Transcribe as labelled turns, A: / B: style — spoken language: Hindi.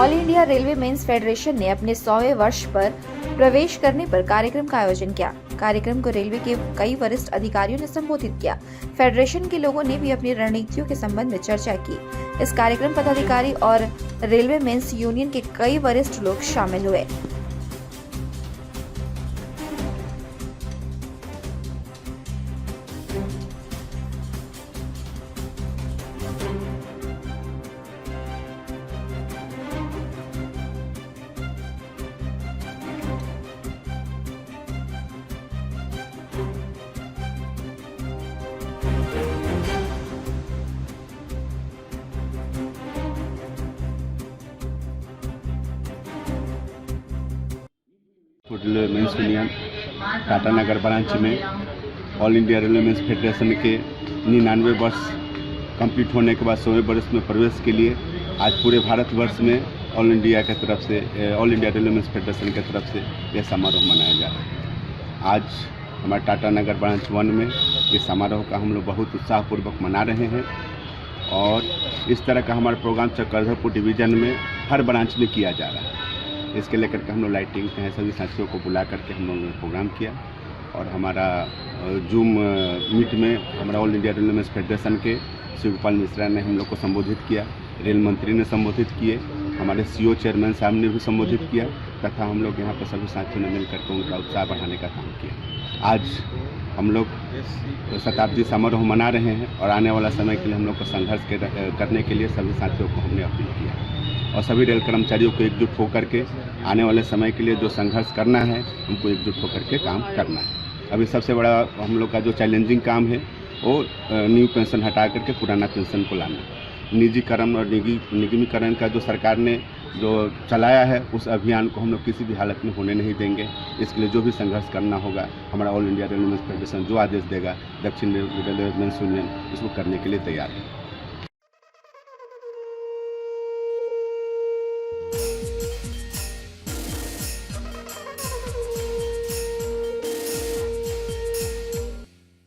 A: All India railway men's federation ने अपने 100वें वर्ष पर प्रवेश करने पर कार्यक्रम का आयोजन किया। कार्यक्रम को रेलवे के कई वरिष्ठ अधिकारियों ने संबोधित किया। फेडरेशन के लोगों ने भी अपनी रणनीतियों के संबंध में चर्चा की। इस कार्यक्रम पदाधिकारी और रेलवे मेंस यूनियन के कई वरिष्ठ लोग शामिल हुए।
B: Railway men's union Tata Nagar branch में all India railway men's federation के 99 वर्ष कंप्लीट होने के बाद 100वें वर्ष में प्रवेश के लिए आज पूरे भारतवर्ष में all India railway men's federation की तरफ से यह समारोह मनाया जा रहा है। आज हमारे टाटा नगर ब्रांच 1 में इस समारोह का हम लोग बहुत उत्साहपूर्वक मना रहे हैं और इस तरह का हमारा प्रोग्राम चक्रधरपुर डिवीज़न में हर ब्रांच में किया जा रहा है। इसके लेकर के हम लोग लाइटिंग हैं सभी साथियों को बुला करके हम लोगों ने प्रोग्राम किया और हमारा जूम मीट में हमारा all India railway men's federation के शिवपाल मिश्रा ने हम लोग को संबोधित किया, रेल मंत्री ने संबोधित किए, हमारे सीओ चेयरमैन साहब ने भी संबोधित किया तथा हम लोग यहाँ पर सभी साथियों ने मिलकर के उनका उत्साह बढ़ाने का काम किया। आज हम लोग शताब्दी समारोह मना रहे हैं और आने वाला समय के लिए हम लोग को संघर्ष करने के लिए सभी साथियों को हमने अपील किया और सभी रेल कर्मचारियों को एकजुट होकर के आने वाले समय के लिए जो संघर्ष करना है हमको एकजुट होकर के काम करना है। अभी सबसे बड़ा हम लोग का जो चैलेंजिंग काम है वो न्यू पेंशन हटा करके पुराना पेंशन को लाना। निजीकरण और निगमीकरण का जो सरकार ने जो चलाया है उस अभियान को हम लोग किसी भी हालत में होने नहीं देंगे। इसके लिए जो भी संघर्ष करना होगा हमारा all India railway men's federation जो आदेश देगा दक्षिण रेलवे मेंस यूनियन इसको करने के लिए तैयार है।